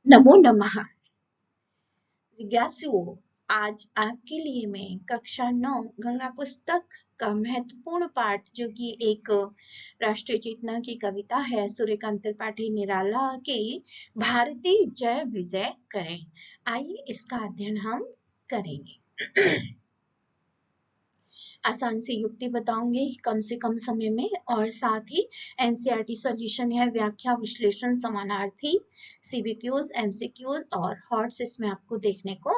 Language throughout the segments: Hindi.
नमो नमः। जिज्ञासुओं, आज आपके लिए मैं कक्षा 9 गंगा पुस्तक का महत्वपूर्ण पाठ, जो कि एक राष्ट्रीय चेतना की कविता है, सूर्यकांत त्रिपाठी निराला की भारती जय विजय करें। आइए इसका अध्ययन हम करेंगे। आसान सी युक्ति बताऊंगी कम से कम समय में, और साथ ही एनसीईआरटी सॉल्यूशन है, व्याख्या विश्लेषण समानार्थी, सीबीक्यूज, एमसीक्यूज और हॉट्स इसमें आपको देखने को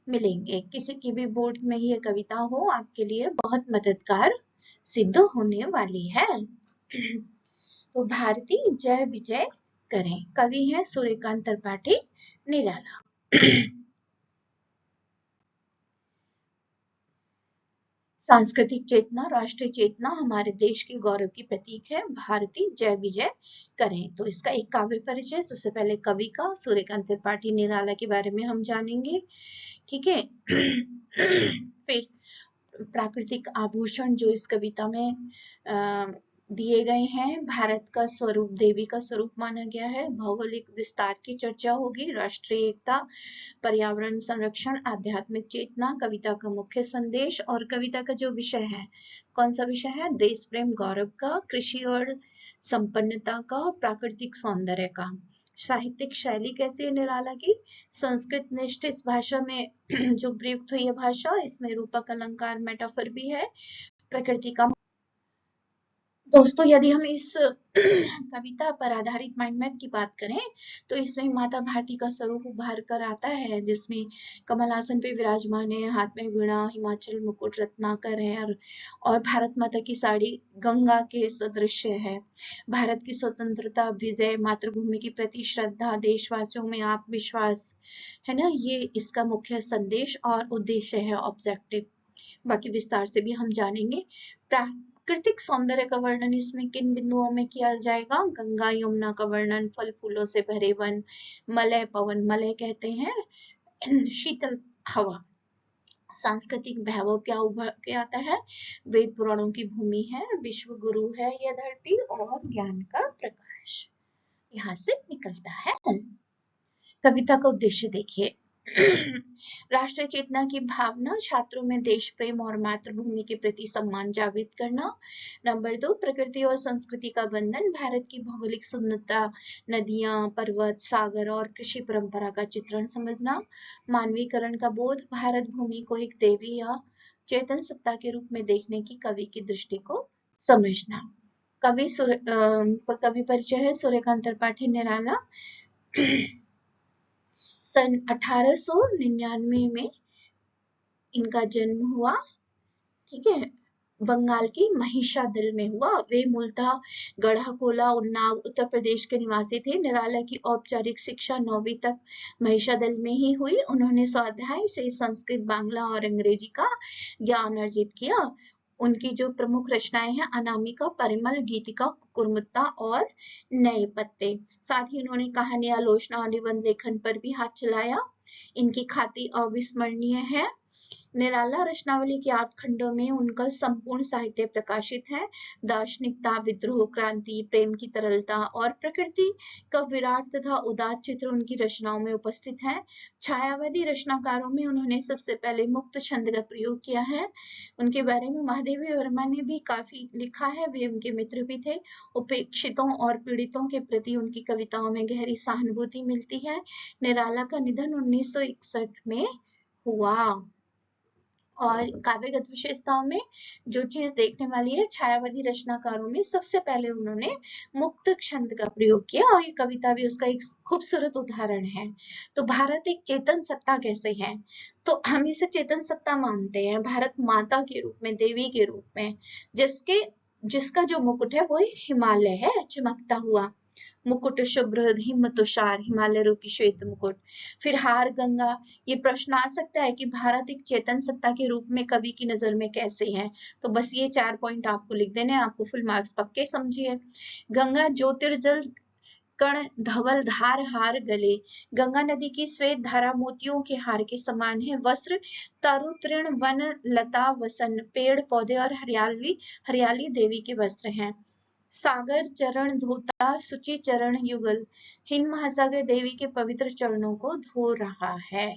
मिलेंगे। किसी की भी बोर्ड में ये कविता हो, आपके लिए बहुत मददगार सिद्ध होने वाली है। तो भारती जय विजय करें। कवि है सूर्यकांत त्रिपाठी निराला। सांस्कृतिक चेतना, राष्ट्रीय चेतना हमारे देश के गौरव की प्रतीक है। भारती जय विजय करें। तो इसका एक काव्य परिचय। सबसे पहले कवि का, सूर्यकांत त्रिपाठी निराला के बारे में हम जानेंगे, ठीक है। फिर प्राकृतिक आभूषण जो इस कविता में दिए गए हैं, भारत का स्वरूप देवी का स्वरूप माना गया है, भौगोलिक विस्तार की चर्चा होगी, राष्ट्रीय एकता, पर्यावरण संरक्षण, आध्यात्मिक चेतना, कविता का मुख्य संदेश, और कविता का जो विषय है, कौन सा विषय है? देश प्रेम गौरव का, कृषि और संपन्नता का, प्राकृतिक सौंदर्य का। साहित्यिक शैली कैसी है निराला की? संस्कृत निष्ठ इस भाषा में जो प्रयुक्त हुई है भाषा, इसमें रूपक, अलंकार, मेटाफर भी है, प्रकृति का। दोस्तों, यदि हम इस कविता पर आधारित माइंड मैप की बात करें, तो इसमें माता भारती का स्वरूप उभार कर आता है, जिसमें कमल आसन पे विराजमान है, हाथ में वीणा, हिमाचल मुकुट, रत्नाकर है, और भारत माता की साड़ी गंगा के सदृश है। भारत की स्वतंत्रता, विजय, मातृभूमि के प्रति श्रद्धा, देशवासियों में आत्मविश्वास, है ना, ये इसका मुख्य संदेश और उद्देश्य है, ऑब्जेक्टिव। बाकी विस्तार से भी हम जानेंगे। प्राकृतिक सौंदर्य का वर्णन इसमें किन बिंदुओं में किया जाएगा? गंगा यमुना का वर्णन, फल फूलों से भरे वन, मलय पवन, मलय कहते हैं शीतल हवा। सांस्कृतिक वैभव क्या उभर के आता है? वेद पुराणों की भूमि है, विश्व गुरु है यह धरती, और ज्ञान का प्रकाश यहाँ से निकलता है। कविता का उद्देश्य देखिए। राष्ट्रीय चेतना की भावना, छात्रों में देश प्रेम और मातृभूमि के प्रति सम्मान जागृत करना। नंबर 2, प्रकृति और संस्कृति का बंधन, भारत की भौगोलिक सुंदरता, नदियां, पर्वत, सागर और कृषि परंपरा का चित्रण समझना। मानवीकरण का बोध, भारत भूमि को एक देवी या चेतन सत्ता के रूप में देखने की कवि की दृष्टि को समझना। कवि परिचय है सूर्यकांत त्रिपाठी निराला। सन 1899 में इनका जन्म हुआ, ठीक है, बंगाल की महिषादल में हुआ। वे मूलतः गढ़ाकोला, उन्नाव, उत्तर प्रदेश के निवासी थे। निराला की औपचारिक शिक्षा 9वीं तक महिषादल में ही हुई। उन्होंने स्वाध्याय से संस्कृत, बांग्ला और अंग्रेजी का ज्ञान अर्जित किया। उनकी जो प्रमुख रचनाएं हैं, अनामिका, परिमल, गीतिका, कुकुरमुत्ता और नए पत्ते। साथ ही उन्होंने कहानी, आलोचना और निबंध लेखन पर भी हाथ चलाया। इनकी ख्याति अविस्मरणीय है। निराला रचनावली के 8 खंडों में उनका संपूर्ण साहित्य प्रकाशित है। दार्शनिकता, विद्रोह, क्रांति, प्रेम की तरलता और प्रकृति का विराट तथा उदात्त चित्र उनकी रचनाओं में उपस्थित है। छायावादी रचनाकारों में उन्होंने सबसे पहले मुक्त छंद का प्रयोग किया है। उनके बारे में महादेवी वर्मा ने भी काफी लिखा है, वे उनके मित्र भी थे। उपेक्षितों और पीड़ितों के प्रति उनकी कविताओं में गहरी सहानुभूति मिलती है। निराला का निधन 1961 में हुआ। और काव्यगत विशेषताओं में जो चीज देखने वाली है, छायावादी रचनाकारों में सबसे पहले उन्होंने मुक्त छंद का प्रयोग किया, और ये कविता भी उसका एक खूबसूरत उदाहरण है। तो भारत एक चेतन सत्ता कैसे है? तो हम इसे चेतन सत्ता मानते हैं, भारत माता के रूप में, देवी के रूप में, जिसका जो मुकुट है वो एक हिमालय है, चमकता हुआ मुकुट, शुभ्र हिम तुषार, हिमालय रूपी श्वेत मुकुट। फिर हार गंगा। ये प्रश्न आ सकता है कि भारत एक चेतन सत्ता के रूप में कवि की नजर में कैसे है? तो बस ये 4 पॉइंट आपको लिख देने, आपको फुल मार्क्स पक्के समझिए। गंगा ज्योतिर्जल कण, धवल धार हार गले। गंगा नदी की श्वेत धारा मोतियों के हार के समान है। वस्त्र तरु तृण वन लता वसन, पेड़ पौधे और हरियाली देवी के वस्त्र हैं। सागर चरण धोता सुचि चरण युगल, हिंद महासागर देवी के पवित्र चरणों को धो रहा है।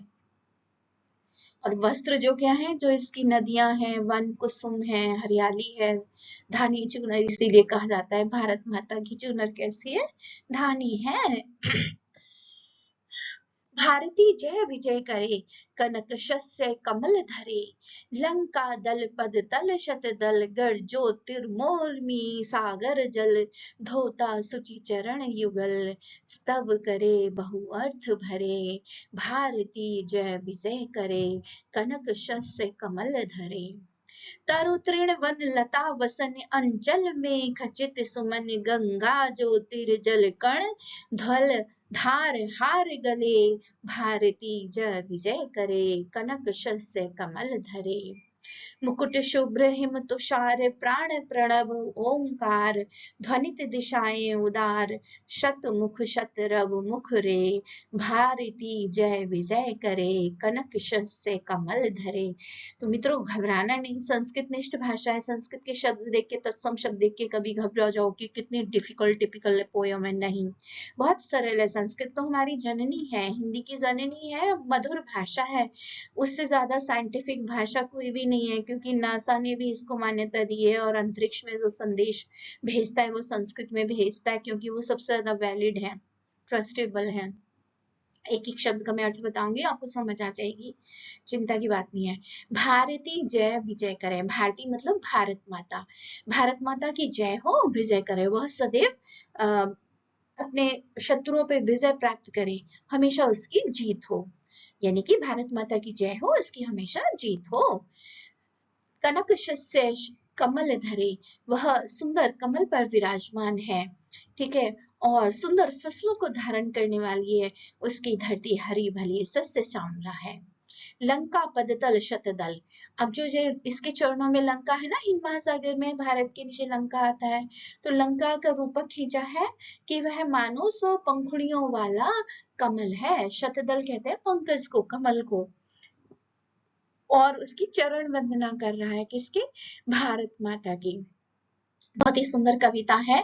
और वस्त्र जो क्या है, जो इसकी नदियां हैं, वन कुसुम है, हरियाली है, धानी चुनर, इसीलिए कहा जाता है भारत माता की चुनर कैसी है, धानी है। भारती जय विजय करे, कनक शस्य कमल धरे, लंका दल पद तल शत दल, गर्जो तिरमोर्मी सागर जल, धोता सुचि चरण युगल, स्तव करे बहु अर्थ भरे, भारती जय विजय करे, कनक शस्य कमल धरे। तरु तृण वन लता वसन, अंचल में खचित सुमन, गंगा ज्योतिर्जल कण ध्वल, धार हार गले, भारती जय विजय करे, कनक शस्य कमल धरे। मुकुट शुभ्र हिम तुषार, प्राण प्रणव ओंकार, ध्वनित दिशाएं उदार, शत मुख शत रव मुख रे, भारती जय विजय करे, कनक शस्य कमल धरे। तो मित्रों, घबराना नहीं, संस्कृत निष्ठ भाषा है। संस्कृत के शब्द देख के, तत्सम शब्द देख के कभी घबरा जाओ कि कितनी डिफिकल्ट टिपिकल पोयम है, नहीं, बहुत सरल है। संस्कृत तो हमारी जननी है, हिंदी की जननी है, मधुर भाषा है, उससे ज्यादा साइंटिफिक भाषा कोई भी नहीं है, क्योंकि नासा ने भी इसको मान्यता दी है, और अंतरिक्ष में जो संदेश भेजता है वो संस्कृत में भेजता है, क्योंकि वो सबसे ज्यादा वैलिड है, ट्रस्टेबल है। एक एक शब्द का मैं अर्थ बताऊंगी, आपको समझ आ जाएगी, चिंता की बात नहीं है। भारती जय विजय करे, भारती मतलब भारत माता, भारत माता की जय हो, विजय करे, वह सदैव अपने शत्रुओं पे विजय प्राप्त करे, हमेशा उसकी जीत हो, यानी कि भारत माता की जय हो, उसकी हमेशा जीत हो। कनक शस्य कमल धरे, वह सुंदर कमल पर विराजमान है, ठीक है, और सुंदर फसलों को धारण करने वाली है, उसकी धरती हरी भली सस्य श्यामला है। लंका पदतल शतदल, अब जो इसके चरणों में लंका है ना, हिंद महासागर में भारत के नीचे लंका आता है, तो लंका का रूपक खींचा है कि वह मानो 100 पंखुड़ियों वाला कमल है। शतदल कहते हैं पंकज को, कमल को, और उसकी चरण वंदना कर रहा है, किसके, भारत माता की। बहुत ही सुंदर कविता है।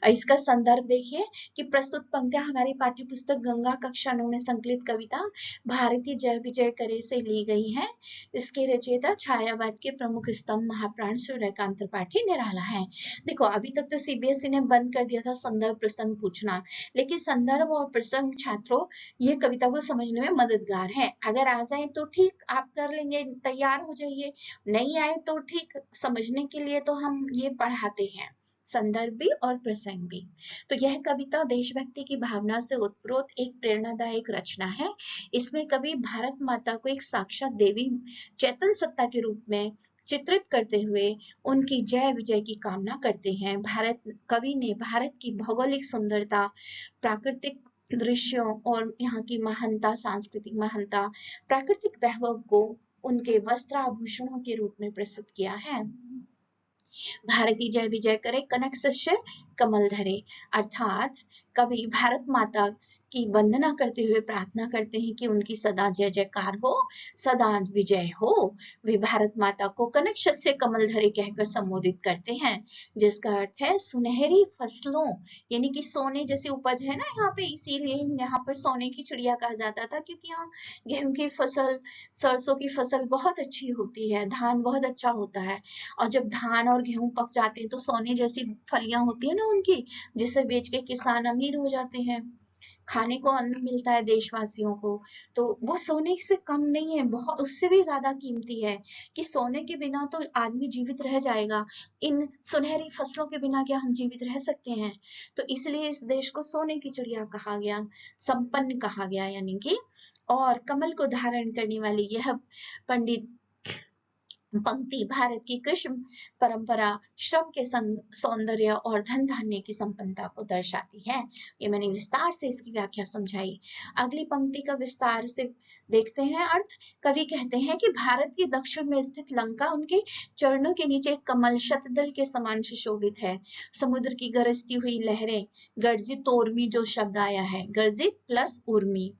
इसका संदर्भ देखिए कि प्रस्तुत पंक्तियां हमारी पाठ्य पुस्तक गंगा कक्षा 9 में संकलित कविता भारती जय विजय करे से ली गई है। इसके रचयिता छायावाद के प्रमुख स्तंभ महाप्राण सूर्यकांत त्रिपाठी निराला है। देखो, अभी तक तो सीबीएसई ने बंद कर दिया था संदर्भ प्रसंग पूछना, लेकिन संदर्भ और प्रसंग छात्रों ये कविता को समझने में मददगार है। अगर आ जाए तो ठीक, आप कर लेंगे, तैयार हो जाइए, नहीं आए तो ठीक, समझने के लिए तो हम ये पढ़ाते हैं, संदर्भ भी और प्रसंग भी। तो यह कविता देशभक्ति की भावना से उत्प्रोत एक प्रेरणादायक रचना है। इसमें कवि भारत माता को एक साक्षात देवी चेतन सत्ता के रूप में चित्रित करते हुए उनकी जय विजय की कामना करते हैं। कवि ने भारत की भौगोलिक सुंदरता, प्राकृतिक दृश्यों और यहाँ की महानता, सांस्कृतिक महानता, प्राकृतिक वैभव को उनके वस्त्राभूषणों के रूप में प्रस्तुत किया है। भारती जय विजय करे, कनक शस्य कमल धरे, अर्थात कवि भारत माता की वंदना करते हुए प्रार्थना करते हैं कि उनकी सदा जय जयकार हो, सदा विजय हो। वे भारत माता को कनक शस्य कमल धरे कहकर संबोधित करते हैं, जिसका अर्थ है सुनहरी फसलों, यानी कि सोने जैसी उपज है ना यहाँ पे, इसीलिए यहाँ पर सोने की चिड़िया कहा जाता था, क्योंकि यहाँ गेहूं की फसल, सरसों की फसल बहुत अच्छी होती है, धान बहुत अच्छा होता है, और जब धान और गेहूं पक जाते हैं तो सोने जैसी फलियां होती है ना उनकी, जिसे बेच के किसान अमीर हो जाते हैं, खाने को अन्न मिलता है देशवासियों को, तो वो सोने से कम नहीं है, बहुत उससे भी ज्यादा कीमती है, कि सोने के बिना तो आदमी जीवित रह जाएगा, इन सुनहरी फसलों के बिना क्या हम जीवित रह सकते हैं। तो इसलिए इस देश को सोने की चिड़िया कहा गया, संपन्न कहा गया, यानी कि, और कमल को धारण करने वाली यह पंडित पंक्ति भारत की कृषि परंपरा, श्रम के संग सौंदर्य और धन धान्य की संपन्नता को दर्शाती है। ये मैंने विस्तार से इसकी व्याख्या समझाई। अगली पंक्ति का विस्तार से देखते हैं अर्थ। कवि कहते हैं कि भारत के दक्षिण में स्थित लंका उनके चरणों के नीचे कमल शतदल के समान सुशोभित है। समुद्र की गरजती हुई लहरें, गर्जित उर्मी जो शब्द आया है, गर्जित प्लस उर्मी,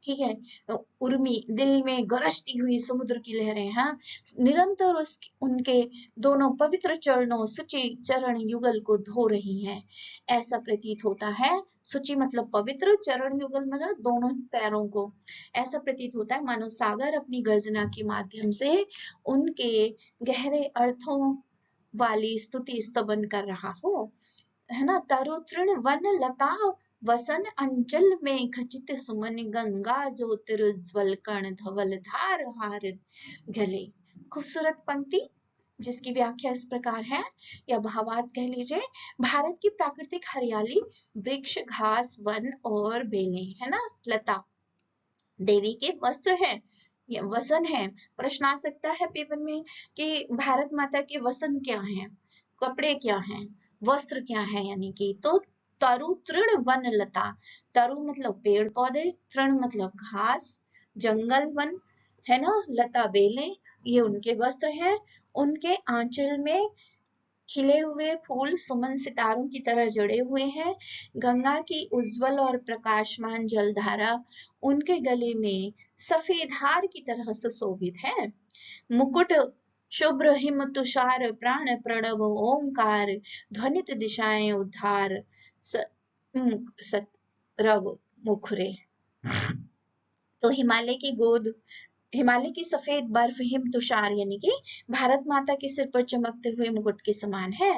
ठीक है। उर्मी दिल में गरजती हुई समुद्र की लहरें, हाँ, निरंतर उनके दोनों पवित्र चरणों सुचि चरण युगल को धो रही हैं। ऐसा प्रतीत होता है, सुचि मतलब पवित्र, चरण युगल मतलब दोनों पैरों को। ऐसा प्रतीत होता है मानो सागर अपनी गर्जना के माध्यम से उनके गहरे अर्थों वाली स्तुति स्तवन कर रहा हो, है ना। तरु तृण वन लता वसन अंचल में खचित सुमन गंगा ज्योतिरुज्वल कण धवल धार हार गले। खूबसूरत पंक्ति जिसकी व्याख्या इस प्रकार है, या भावार्थ कह लीजिए। भारत की प्राकृतिक हरियाली, वृक्ष, घास, वन और बेलें, है ना, लता देवी के वस्त्र है, या वसन है। प्रश्न आ सकता है पेपर में कि भारत माता के वसन क्या है, कपड़े क्या हैं, वस्त्र क्या है, यानी कि तो तरु तृण वन लता, तरु मतलब पेड़ पौधे, तृण मतलब घास, जंगल वन, है ना, लता बेलें, ये उनके वस्त्र हैं। उनके आंचल में खिले हुए फूल सुमन सितारों की तरह जड़े हुए हैं। गंगा की उज्जवल और प्रकाशमान जलधारा उनके गले में सफेद हार की तरह सुशोभित है। मुकुट शुभ्र हिम तुषार प्राण प्रणव ओंकार ध्वनित दिशाएं उद्धार सतरव मुखरे। तो हिमालय की सफेद बर्फ हिम तुषार यानी कि भारत माता के सिर पर चमकते हुए मुकुट के समान है।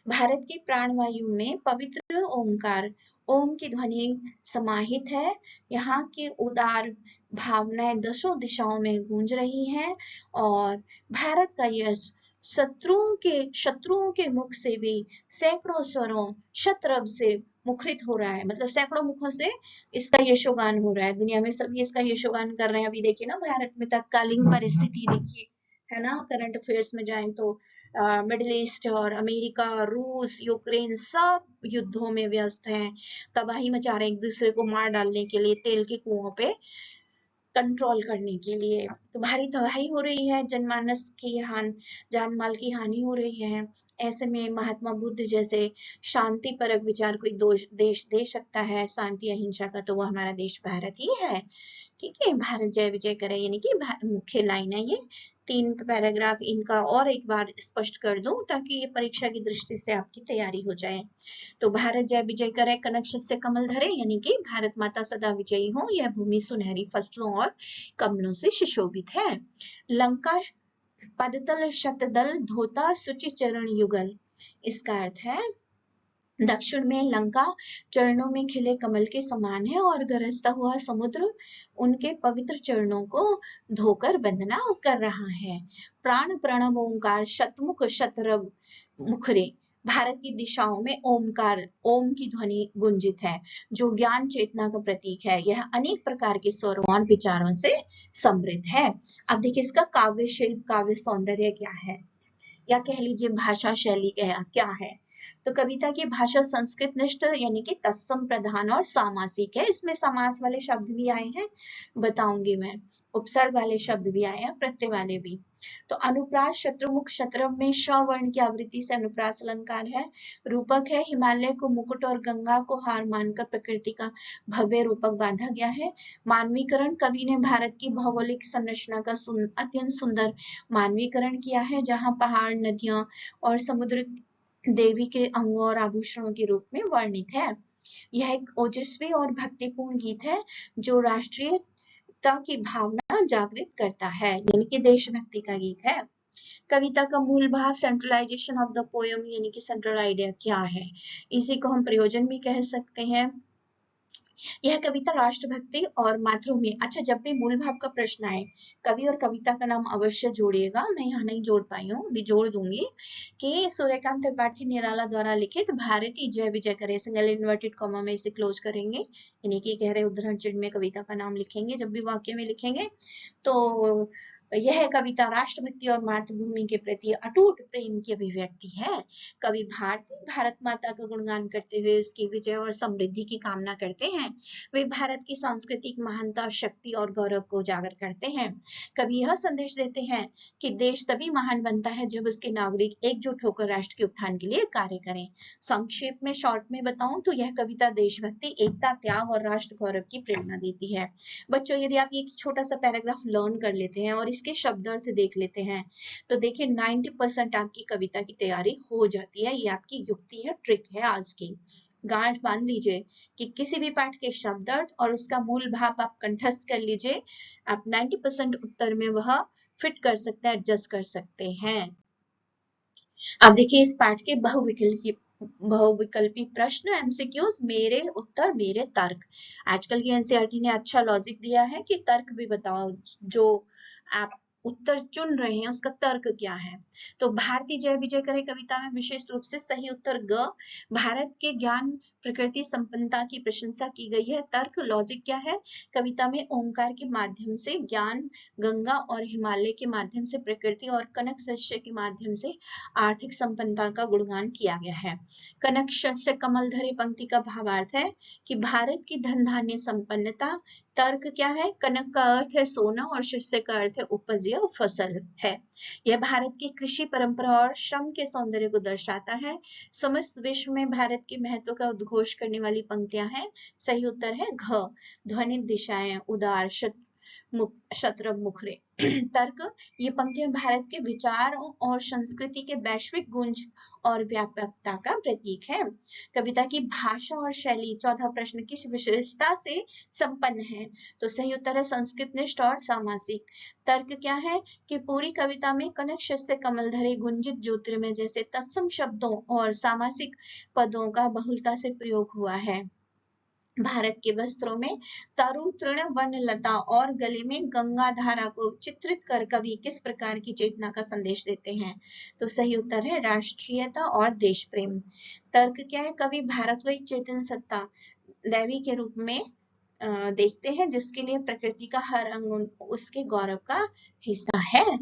भारत की प्राणवायु में पवित्र ओंकार, ओम की ध्वनि समाहित है। यहाँ की उदार भावनाएं दसों दिशाओं में गूंज रही हैं और भारत का यश शत्रुओं के मुख से भी सैकड़ों स्वरों शतरव से मुखरित हो रहा है, मतलब सैकड़ों मुखों से इसका यशोगान हो रहा है। दुनिया में सभी इसका यशोगान कर रहे हैं। अभी देखिए ना भारत में तत्कालीन परिस्थिति देखिए, है ना, करंट अफेयर्स में जाएं तो मिडिल ईस्ट और अमेरिका, रूस, यूक्रेन सब युद्धों में व्यस्त हैं, तबाही मचा रहे हैं, एक दूसरे को मार डालने के लिए, तेल के कुओं पे कंट्रोल करने के लिए। तो भारी तबाही हो रही है, जनमानस की जान माल की हानि हो रही है। ऐसे में महात्मा बुद्ध जैसे शांति परक विचार कोई देश दे सकता है शांति अहिंसा का, तो वो हमारा देश भारत ही है। ठीक है, भारत जय विजय करे, यानी कि मुख्य लाइन है ये। 3 पैराग्राफ इनका और एक बार स्पष्ट कर दूं ताकि ये परीक्षा की दृष्टि से आपकी तैयारी हो जाए। तो भारत जय विजय करे, कनक शस्य कमल धरे, यानी कि भारत माता सदा विजयी हो, यह भूमि सुनहरी फसलों और कमलों से सुशोभित है। लंका पदतल शतदल धोता सुचि चरण युगल, इसका अर्थ है दक्षिण में लंका चरणों में खिले कमल के समान है और गरजता हुआ समुद्र उनके पवित्र चरणों को धोकर वंदना कर रहा है। प्राण प्रणव ओंकार शतमुख शतरव मुखरे, भारत की दिशाओं में ओमकार, ओम की ध्वनि गुंजित है, जो ज्ञान चेतना का प्रतीक है। यह अनेक प्रकार के स्वरों और विचारों से समृद्ध है। अब देखिए इसका काव्य शिल्प, काव्य सौंदर्य क्या है, या कह लीजिए भाषा शैली क्या है। तो कविता की भाषा संस्कृत निष्ठ यानी कि तत्सम प्रधान और सामासिक है। इसमें समास वाले शब्द भी आए हैं, बताऊंगी मैं, उपसर्ग वाले शब्द भी आए हैं, प्रत्यय वाले भी। तो अनुप्रास शत्रुमुख शतरव में श वर्ण की आवृत्ति से अनुप्रास अलंकार है। रूपक है हिमालय को मुकुट और गंगा को हार मानकर प्रकृति का भव्य रूपक बांधा गया है। मानवीकरण, कवि ने भारत की भौगोलिक संरचना का अत्यंत सुंदर मानवीकरण किया है, जहाँ पहाड़, नदियां और समुद्र देवी के अंगों और आभूषणों के रूप में वर्णित है। यह एक ओजस्वी और भक्तिपूर्ण गीत है जो राष्ट्रीयता की भावना जागृत करता है, यानी कि देशभक्ति का गीत है। कविता का मूल भाव, सेंट्रलाइजेशन ऑफ द पोएम, यानी कि सेंट्रल आइडिया क्या है, इसी को हम प्रयोजन भी कह सकते हैं। यह कविता राष्ट्रभक्ति और मातृभूमि, अच्छा जब भी मूल भाव का प्रश्न आए कवि और कविता का नाम अवश्य जोड़िएगा, मैं यहाँ नहीं जोड़ पाई हूँ, भी जोड़ दूंगी कि सूर्यकांत त्रिपाठी निराला द्वारा लिखित भारती जय विजय करे, सिंगल इन्वर्टेड कॉमा में इसे क्लोज करेंगे, यानी कि गहरे उद्धरण चिन्ह में कविता का नाम लिखेंगे जब भी वाक्य में लिखेंगे। तो यह कविता राष्ट्रभक्ति और मातृभूमि के प्रति अटूट प्रेम की अभिव्यक्ति है। कवि भारती भारत माता का गुणगान करते हुए उसकी विजय और समृद्धि की कामना करते हैं। वे भारत की सांस्कृतिक महानता, शक्ति और गौरव को उजागर करते हैं। कवि यह संदेश देते हैं कि देश तभी महान बनता है जब उसके नागरिक एकजुट होकर राष्ट्र के उत्थान के लिए कार्य करें। संक्षेप में, शॉर्ट में बताऊं तो यह कविता देशभक्ति, एकता, त्याग और राष्ट्र गौरव की प्रेरणा देती है। बच्चों, यदि आप ये छोटा सा पैराग्राफ लर्न कर लेते हैं और इसके शब्दार्थ देख लेते हैं तो देखिए 90% आपकी कविता की तैयारी हो जाती है। ये आपकी युक्ति है, ट्रिक है आज की। गांठ बांध लीजिए कि किसी भी पाठ के शब्दार्थ और उसका मूल भाव आप कंठस्थ कर लीजिए। आप 90% उत्तर में वह फिट कर सकते हैं, एडजस्ट कर सकते हैं। अब देखिए इस पाठ के बहुविकल्पी प्रश्न, एमसीक्यूज, मेरे उत्तर मेरे तर्क। आजकल की एनसीईआरटी ने अच्छा लॉजिक दिया है कि तर्क भी बताओ, जो आप उत्तर चुन रहे हैं उसका तर्क क्या है। तो भारती जय विजय करे कविता में विशेष रूप से सही उत्तर ग। भारत के ज्ञान प्रकृति संपन्नता की प्रशंसा की गई है। तर्क, लॉजिक क्या है, कविता में ओंकार के माध्यम से ज्ञान, गंगा और हिमालय के माध्यम से प्रकृति और कनक शस्य के माध्यम से आर्थिक संपन्नता का गुणगान किया गया है। कनक शस्य कमल धरे पंक्ति का भावार्थ है कि भारत की धन धान्य संपन्नता। तर्क क्या है, कनक का अर्थ है सोना और शस्य का अर्थ है उपज या फसल है। यह भारत की कृषि परंपरा और श्रम के सौंदर्य को दर्शाता है। समस्त विश्व में भारत के महत्व का उद्घोष करने वाली पंक्तियां हैं। सही उत्तर है घ। ध्वनि दिशाएं, उदार, शत्रभ, मुखरे। तर्क, ये पंक्तियां भारत के विचारों और संस्कृति के वैश्विक गुंज और व्यापकता का प्रतीक है। कविता की भाषा और शैली, चौथा प्रश्न, किस विशेषता से संपन्न है। तो सही उत्तर है संस्कृतनिष्ठ और सामासिक। तर्क क्या है कि पूरी कविता में कनक शस्य कमल धरे गुंजित ज्योतिर्मय जैसे तत्सम शब्दों और सामासिक पदों का बहुलता से प्रयोग हुआ है। भारत के वस्त्रों में तरु तृण वन लता और गले में गंगा धारा को चित्रित कर कवि किस प्रकार की चेतना का संदेश देते हैं। तो सही उत्तर है राष्ट्रीयता और देश प्रेम। तर्क क्या है, कवि भारत को एक चेतन सत्ता, दैवी के रूप में देखते हैं जिसके लिए प्रकृति का हर अंग उसके गौरव का हिस्सा है।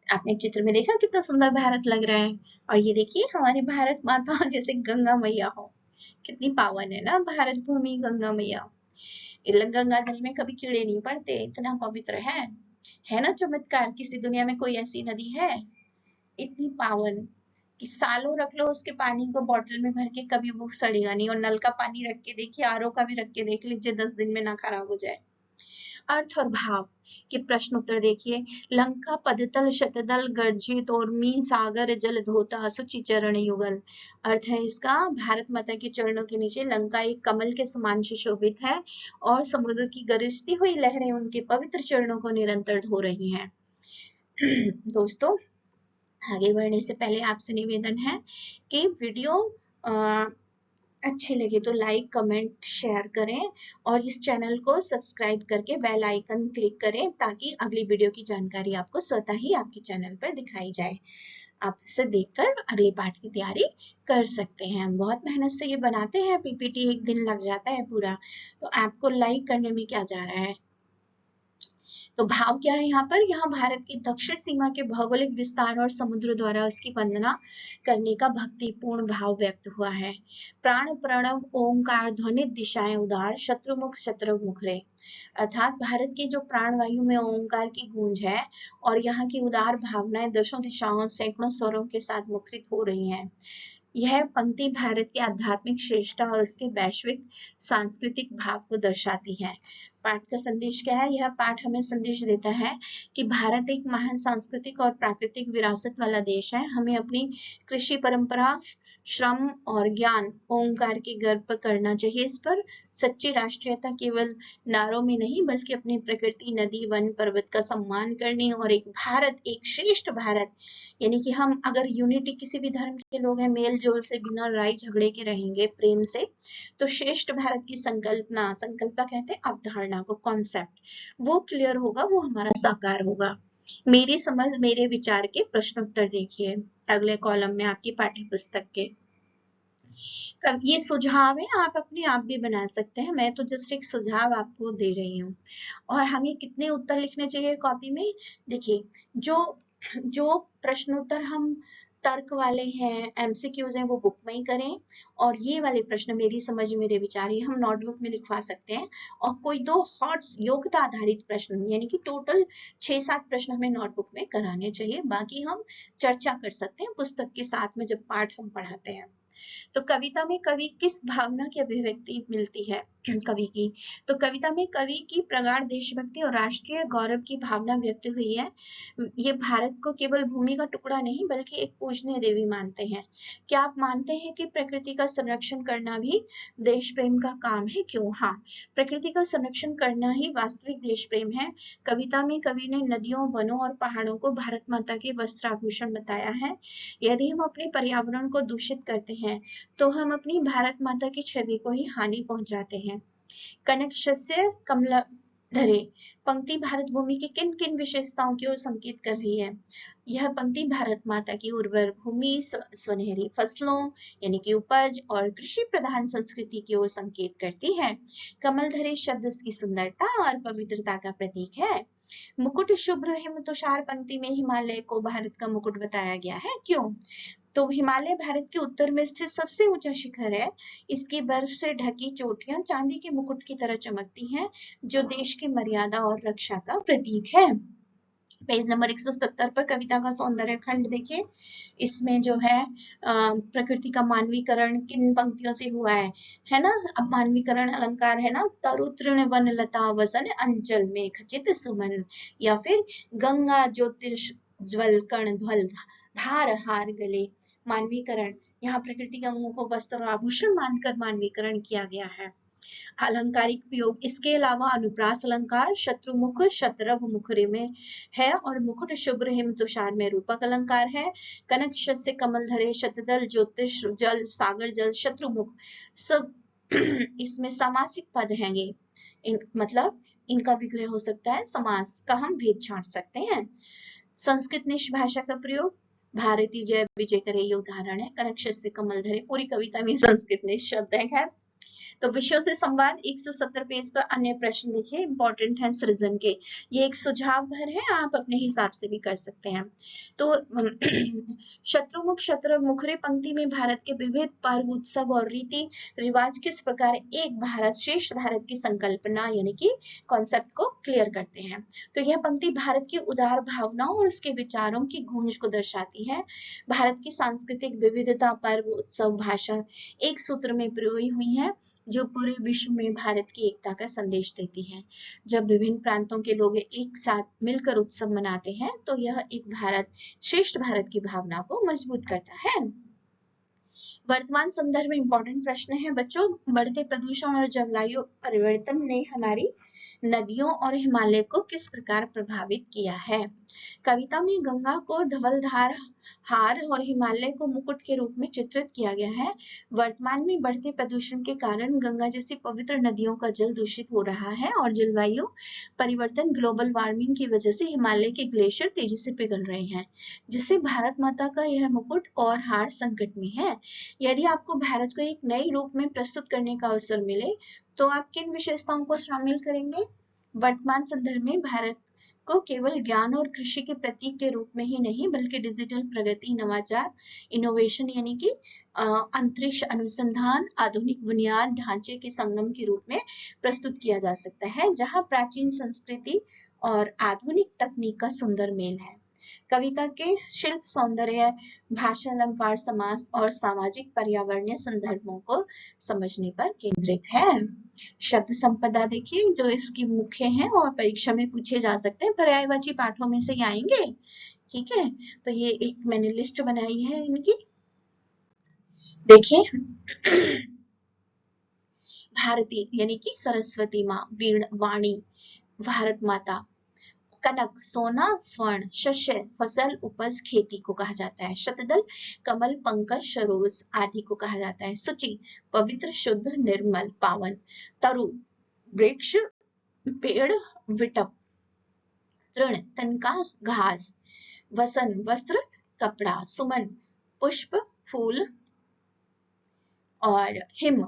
आपने चित्र में देखा कितना सुंदर भारत लग रहा है। और ये देखिए हमारी भारत माता जैसे गंगा मैया हो, कितनी पावन है ना भारत भूमि, गंगा मैया। गंगा जल में कभी कीड़े नहीं पड़ते, इतना पवित्र है ना चमत्कार। किसी दुनिया में कोई ऐसी नदी है इतनी पावन कि सालों रख लो उसके पानी को बॉटल में भर के, कभी वो सड़ेगा नहीं। और नल का पानी रख के देखिए, आरओ का भी रख के देख लीजिए, 10 दिन में ना खराब हो जाए। अर्थ और भाव के प्रश्न उत्तर देखिए। लंका पदतल शतदल गर्जित और मी सागर जल धोता असुचि चरण युगल। अर्थ है इसका, भारत माता के चरणों के नीचे लंका एक कमल के समान सुशोभित है और समुद्र की गरजती हुई लहरें उनके पवित्र चरणों को निरंतर धो रही हैं। दोस्तों, आगे बढ़ने से पहले आपसे निवेदन है कि वीडियो अच्छे लगे तो लाइक, कमेंट, शेयर करें और इस चैनल को सब्सक्राइब करके बेल आइकन क्लिक करें ताकि अगली वीडियो की जानकारी आपको स्वतः ही आपके चैनल पर दिखाई जाए। आप इसे देखकर अगले पाठ की तैयारी कर सकते हैं। हम बहुत मेहनत से ये बनाते हैं, पीपीटी एक दिन लग जाता है पूरा, तो आपको लाइक करने में क्या जा रहा है। तो भाव क्या है यहाँ पर, यहाँ भारत की दक्षिण सीमा के भौगोलिक विस्तार और समुद्र द्वारा उसकी वंदना करने का भक्तिपूर्ण भाव व्यक्त हुआ है। प्राण प्रणव ओंकार ध्वनि दिशाएं उदार शत्रुमुख शत्रु मुखरे। अर्थात भारत की जो प्राणवायु में ओंकार की गूंज है और यहाँ की उदार भावनाएं दशों दिशाओं सैकड़ों स्वरों के साथ मुखरित हो रही हैं। यह पंक्ति भारत की आध्यात्मिक श्रेष्ठता और उसके वैश्विक सांस्कृतिक भाव को दर्शाती है। पाठ का संदेश क्या है, यह पाठ हमें संदेश देता है कि भारत एक महान सांस्कृतिक और प्राकृतिक विरासत वाला देश है। हमें अपनी कृषि परंपरा, श्रम और ज्ञान, ओंकार के गर्व पर करना चाहिए। इस पर सच्ची राष्ट्रीयता केवल नारों में नहीं बल्कि अपनी प्रकृति, नदी, वन, पर्वत का सम्मान करने और एक भारत, एक श्रेष्ठ भारत, यानी कि हम अगर यूनिटी, किसी भी धर्म के लोग हैं, मेल जोल से बिना लड़ाई झगड़े के रहेंगे प्रेम से, तो श्रेष्ठ भारत की संकल्पना, संकल्पना कहते हैं अवधारणा को, कॉन्सेप्ट, वो क्लियर होगा, वो हमारा साकार होगा। मेरी समझ मेरे विचार के प्रश्न उत्तर देखिए अगले कॉलम में आपकी पाठ्य पुस्तक के। ये सुझाव है, आप अपने आप भी बना सकते हैं, मैं तो जस्ट एक सुझाव आपको दे रही हूँ। और हमें कितने उत्तर लिखने चाहिए कॉपी में? देखिए, जो जो प्रश्नोत्तर हम तर्क वाले हैं, एमसीक्यूज हैं, वो बुक में ही करें। और ये वाले प्रश्न मेरी समझ मेरे विचार ये हम नोटबुक में लिखवा सकते हैं। और कोई 2 हॉट योग्यता आधारित प्रश्न यानी कि टोटल 6-7 प्रश्न हमें नोटबुक में कराने चाहिए। बाकी हम चर्चा कर सकते हैं पुस्तक के साथ में जब पाठ हम पढ़ाते हैं। तो कविता में कवि किस भावना की अभिव्यक्ति मिलती है कवि की? तो कविता में कवि की प्रगाढ़ देशभक्ति और राष्ट्रीय गौरव की भावना व्यक्त हुई है। ये भारत को केवल भूमि का टुकड़ा नहीं बल्कि एक पूजनीय देवी मानते हैं। क्या आप मानते हैं कि प्रकृति का संरक्षण करना भी देश प्रेम का काम है? क्यों? हाँ, प्रकृति का संरक्षण करना ही वास्तविक देश प्रेम है। कविता में कवि ने नदियों, वनों और पहाड़ों को भारत माता के वस्त्राभूषण बताया है। यदि हम अपने पर्यावरण को दूषित करते हैं तो हम अपनी भारत माता की छवि को ही हानि पहुंचाते हैं। कनक शस्य कमलाधरे पंक्ति भारत भूमि की किन किन विशेषताओं की ओर संकेत कर रही है? यह पंक्ति भारत माता की उर्वर भूमि, सुनहरी फसलों यानी कि उपज और कृषि प्रधान संस्कृति की ओर संकेत करती है। कमलधरे शब्द इसकी सुंदरता और पवित्रता का प्रतीक है। मुकुट शुभ्र हिम तुषार पंक्ति में हिमालय को भारत का मुकुट बताया गया है। क्यों? तो हिमालय भारत के उत्तर में स्थित सबसे ऊंचा शिखर है। इसकी बर्फ से ढकी चोटियां चांदी के मुकुट की तरह चमकती हैं, जो देश की मर्यादा और रक्षा का प्रतीक है। पेज नंबर 170 पर कविता का सौंदर्य खंड देखिए। इसमें जो है प्रकृति का मानवीकरण किन पंक्तियों से हुआ है ना? अब मानवीकरण अलंकार है ना, तरु तृण वन लता वसन अंचल में खचित सुमन, या फिर गंगा ज्योतिष ज्वल कण ध्वल धार हार गले। मानवीकरण, यहाँ प्रकृति के अंगों को वस्त्र और आभूषण मानकर मानवीकरण किया गया है। अलंकारिक प्रयोग, इसके अलावा अनुप्रास अलंकार शत्रुमुख शतरभ मुखरे में है और मुकुट शुभ्र हिम तुषार में रूपक अलंकार है। कनक शस्य कमल धरे शतदल ज्योतिष जल सागर जल शत्रुमुख सब इसमें समासिक पद हैं। ये मतलब इनका विग्रह हो सकता है, समास का हम भेद छांट सकते हैं। संस्कृत निष्ठ भाषा का प्रयोग, भारती जय विजय करे ये उदाहरण है। कनक शस्य कमल धरे पूरी कविता में संस्कृत निष्ठ शब्द है। खैर, तो विषयों से संवाद 170 पेज पर अन्य प्रश्न लिखिए, इंपॉर्टेंट है सृजन के। ये एक सुझाव भर है, आप अपने हिसाब से भी कर सकते हैं। तो शत्रुमुख शत्रु मुखरे पंक्ति में भारत के विविध पर्व उत्सव और रीति रिवाज किस प्रकार एक भारत श्रेष्ठ भारत की संकल्पना यानी कि कॉन्सेप्ट को क्लियर करते हैं। तो यह पंक्ति भारत की उदार भावनाओं और उसके विचारों की गूंज को दर्शाती है। भारत की सांस्कृतिक विविधता, पर्व, उत्सव, भाषा एक सूत्र में पिरोई हुई है जो पूरे विश्व में भारत की एकता का संदेश देती है। जब विभिन्न प्रांतों के लोग एक साथ मिलकर उत्सव मनाते हैं तो यह एक भारत श्रेष्ठ भारत की भावना को मजबूत करता है। वर्तमान संदर्भ में इंपॉर्टेंट प्रश्न है बच्चों, बढ़ते प्रदूषण और जलवायु परिवर्तन ने हमारी नदियों और हिमालय को किस प्रकार प्रभावित किया है? कविता में गंगा को धवलधार हार और हिमालय को मुकुट के रूप में चित्रित किया गया है। वर्तमान में बढ़ते प्रदूषण के कारण गंगा जैसी पवित्र नदियों का जल दूषित हो रहा है और जलवायु परिवर्तन ग्लोबल वार्मिंग की वजह से हिमालय के ग्लेशियर तेजी से पिघल रहे हैं, जिससे भारत माता का यह मुकुट और हार संकट में है। यदि आपको भारत को एक नए रूप में प्रस्तुत करने का अवसर मिले तो आप किन विशेषताओं को शामिल करेंगे? वर्तमान संदर्भ में भारत को केवल ज्ञान और कृषि के प्रतीक के रूप में ही नहीं बल्कि डिजिटल प्रगति, नवाचार, इनोवेशन यानी कि अंतरिक्ष अनुसंधान, आधुनिक बुनियाद ढांचे के संगम के रूप में प्रस्तुत किया जा सकता है, जहां प्राचीन संस्कृति और आधुनिक तकनीक का सुंदर मेल है। कविता के शिल्प, सौंदर्य, भाषा, अलंकार, समास और सामाजिक पर्यावरणीय संदर्भों को समझने पर केंद्रित है। शब्द संपदा देखिए जो इसकी मुख्य है और परीक्षा में पूछे जा सकते हैं, पर्यायवाची पाठों में से आएंगे। ठीक है, तो ये एक मैंने लिस्ट बनाई है इनकी, देखिए। भारती यानी कि सरस्वती माँ, वीण वाणी भारत माता, कनक सोना स्वर्ण, शस्य फसल उपज खेती को कहा जाता है, शतदल कमल पंकज सरोज आदि को कहा जाता है, शुचि पवित्र शुद्ध निर्मल पावन, तरु वृक्ष पेड़ विटप, तृण तनका घास, वसन वस्त्र कपड़ा, सुमन पुष्प फूल, और हिम,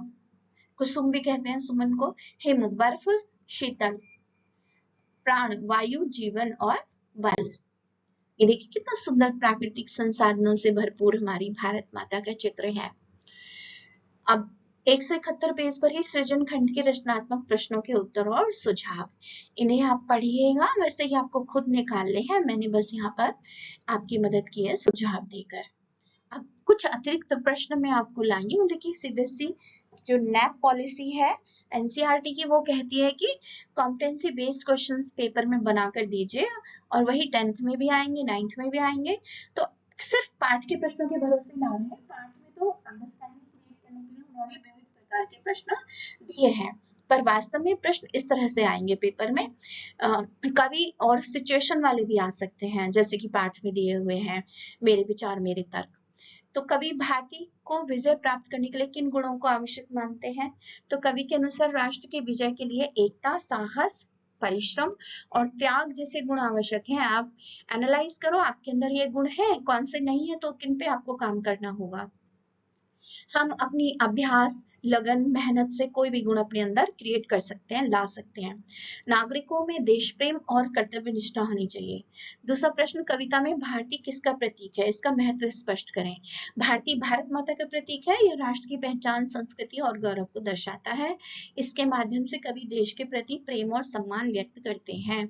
कुसुम भी कहते हैं सुमन को। हिम बर्फ, शीतल प्राण वायु, जीवन और बल। ये देखिए कितना सुंदर प्राकृतिक संसाधनों से भरपूर हमारी भारत माता का चित्र है। अब 171 पेज पर ही सृजन खंड के रचनात्मक प्रश्नों के उत्तर और सुझाव, इन्हें आप पढ़िएगा, वैसे ही आपको खुद निकालने हैं, मैंने बस यहाँ पर आपकी मदद की है सुझाव देकर। अब कुछ अतिरिक्त प्रश्न मैं आपको लाई हूँ। देखिए सीबीएसई जो नैप पॉलिसी है एनसीईआरटी की, वो कहती है कि कॉम्पिटेंसी बेस्ड क्वेश्चंस पेपर में बनाकर दीजिए, और वही 10th में भी आएंगे, 9th में भी आएंगे। तो सिर्फ पाठ के प्रश्नों के भरोसे ना रहें, पाठ में तो अंडरस्टैंडिंग क्रिएट करने के लिए उन्होंने विविध प्रकार के प्रश्न दिए हैं, पर वास्तव में प्रश्न इस तरह से आएंगे पेपर में। कभी और सिचुएशन वाले भी आ सकते हैं, जैसे कि पाठ में दिए हुए हैं मेरे विचार मेरे तर्क। तो कवि भारती को विजय प्राप्त करने के लिए किन गुणों को आवश्यक मानते हैं? तो कवि के अनुसार राष्ट्र के विजय के लिए एकता, साहस, परिश्रम और त्याग जैसे गुण आवश्यक हैं। आप एनालाइज करो, आपके अंदर ये गुण है, कौन से नहीं है, तो किन पे आपको काम करना होगा। हम अपनी अभ्यास, लगन, मेहनत से कोई भी गुण अपने अंदर क्रिएट कर सकते हैं, ला सकते हैं। नागरिकों में देश प्रेम और कर्तव्य निष्ठा होनी चाहिए। दूसरा प्रश्न, कविता में भारती किसका प्रतीक है? इसका महत्व स्पष्ट करें। भारती भारत माता का प्रतीक है, यह राष्ट्र की पहचान, संस्कृति और गौरव को दर्शाता है। इसके माध्यम से कवि देश के प्रति प्रेम और सम्मान व्यक्त करते हैं।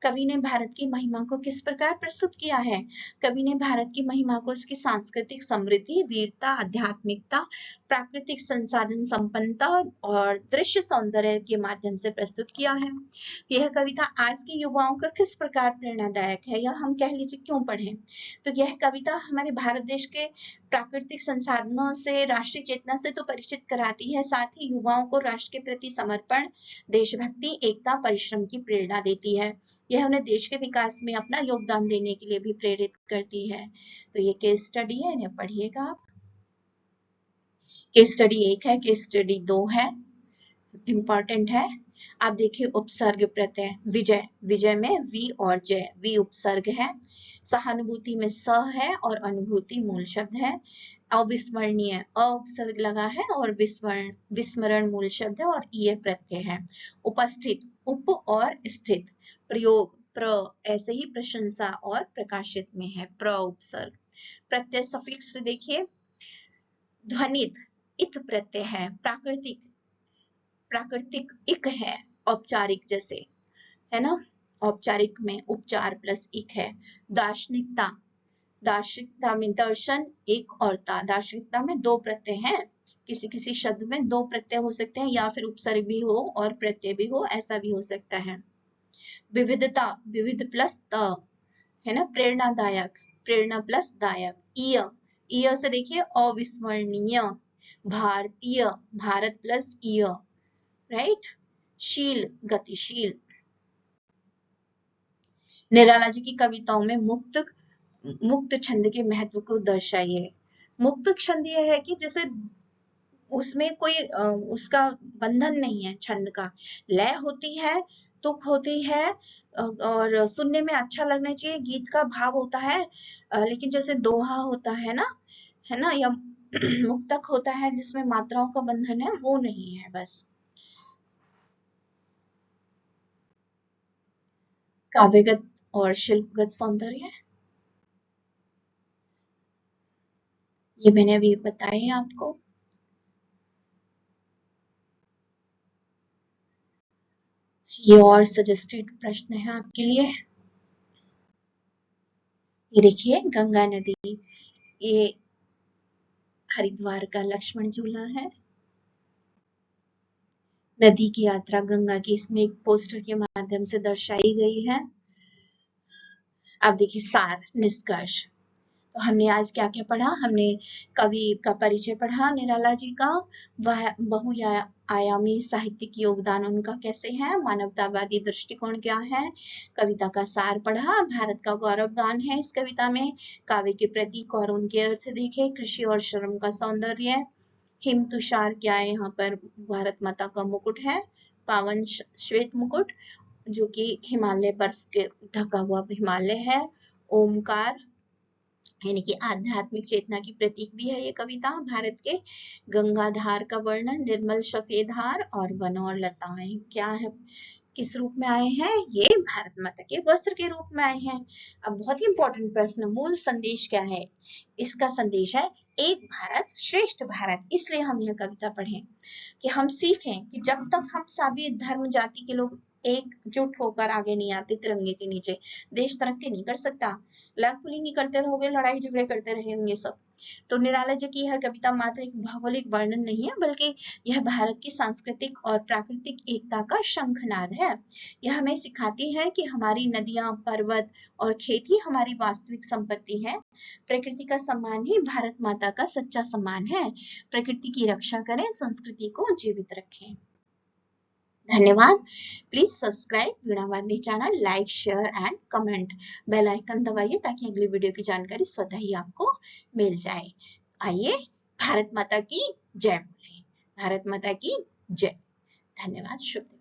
कवि ने भारत की महिमा को किस प्रकार प्रस्तुत किया है? कवि ने भारत की महिमा को इसकी सांस्कृतिक समृद्धि, वीरता, आध्यात्मिकता, प्राकृतिक संसाधन संपन्नता और दृश्य सौंदर्य के माध्यम से प्रस्तुत किया है। यह कविता आज के युवाओं का किस प्रकार प्रेरणादायक है, या हम कह लीजिए क्यों पढ़ें? तो यह कविता हमारे भारत देश के प्राकृतिक संसाधनों से, राष्ट्रीय चेतना से तो परिचित कराती है, साथ ही युवाओं को राष्ट्र के प्रति समर्पण, देशभक्ति, एकता, परिश्रम की प्रेरणा देती है। यह उन्हें देश के विकास में अपना योगदान देने के लिए भी प्रेरित करती है। तो ये केस स्टडी है, इन्हें पढ़िएगा आप। केस स्टडी 1 है, केस स्टडी 2 है, इंपॉर्टेंट है। आप देखिए उपसर्ग प्रत्यय, विजय, विजय में वी और जय, वी उपसर्ग है। सहानुभूति में स है और अनुभूति मूल शब्द है। अविस्मरणीय, अ उपसर्ग लगा है और विस्मरण मूल शब्द है, और ईय प्रत्यय है। उपस्थित, उप और स्थित, प्रयोग, प्र, ऐसे ही प्रशंसा और प्रकाशित में है, प्र उपसर्ग। प्रत्यय सफिक्स से देखिए, ध्वनित, इत प्रत्यय है। प्राकृतिक, प्राकृतिक इक है, औपचारिक जैसे, है ना, औपचारिक में उपचार प्लस इक है। दार्शनिकता, दार्शनिकता में दर्शन एक और ता, दार्शनिकता में दो प्रत्यय हैं, किसी किसी शब्द में दो प्रत्यय हो सकते हैं, या फिर उपसर्ग भी हो और प्रत्यय भी हो, ऐसा भी हो सकता है। विविधता, विविध प्लस त, है ना, प्रेरणादायक, प्रेरणा प्लस दायक। ईय, ईय से देखिए अविस्मरणीय, भारतीय, भारत प्लस ईय, राइट। शील, गतिशील। निराला जी की कविताओं में मुक्त छंद के महत्व को दर्शाइए। मुक्त छंद यह है कि जैसे उसमें कोई उसका बंधन नहीं है, छंद का लय होती है, तुक होती है, और सुनने में अच्छा लगना चाहिए, गीत का भाव होता है, लेकिन जैसे दोहा होता है ना, या मुक्तक होता है जिसमें मात्राओं का बंधन है, वो नहीं है बस। काव्यगत और शिल्पगत सौंदर्य, ये मैंने अभी बताए हैं आपको। ये और सजेस्टेड प्रश्न है आपके लिए। ये देखिए गंगा नदी, ये हरिद्वार का लक्ष्मण झूला है। नदी की यात्रा गंगा की इसमें एक पोस्टर के माध्यम से दर्शाई गई है। अब देखिए सार, निष्कर्ष। तो हमने आज क्या क्या पढ़ा? हमने कवि का परिचय पढ़ा, निराला जी का, वह बहुआयामी साहित्यिक योगदान उनका कैसे है, मानवतावादी दृष्टिकोण क्या है, कविता का सार पढ़ा, भारत का गौरव गान है इस कविता में, काव्य के प्रतीक और उनके अर्थ देखे, कृषि और श्रम का सौंदर्य, हिम तुषार क्या है, यहाँ पर भारत माता का मुकुट है, पावन श्वेत मुकुट जो कि हिमालय बर्फ के ढका हुआ हिमालय है, ओमकार, यानी कि आध्यात्मिक चेतना की प्रतीक भी है ये कविता। भारत के गंगाधार का वर्णन, निर्मल सफेद हार और वन और लताएं क्या है, किस रूप में आए हैं, ये भारत माता के वस्त्र के रूप में आए हैं। अब बहुत ही इंपॉर्टेंट प्रश्न, मूल संदेश क्या है? इसका संदेश है एक भारत श्रेष्ठ भारत। इसलिए हम यह कविता पढ़ें कि हम सीखें कि जब तक हम सभी धर्म जाति के लोग एकजुट होकर आगे नहीं आते तिरंगे के नीचे, देश तरक्की नहीं कर सकता। लग पुलिंगी करते रहोगे, लड़ाई झगड़े करते रहेंगे सब। तो निराला जी की यह कविता मात्र एक भौगोलिक वर्णन नहीं है, बल्कि यह भारत की सांस्कृतिक और प्राकृतिक एकता का शंखनाद है। यह हमें सिखाती है कि हमारी नदियां, पर्वत और खेती हमारी वास्तविक संपत्ति है। प्रकृति का सम्मान ही भारत माता का सच्चा सम्मान है। प्रकृति की रक्षा करें, संस्कृति को जीवित रखें। धन्यवाद। Please subscribe Veena Vadini channel, like, share and comment. Bell icon दबाइए ताकि अगली वीडियो की जानकारी स्वतः ही आपको मिल जाए। आइए भारत माता की जय बोले। भारत माता की जय। धन्यवाद। शुभ दिन।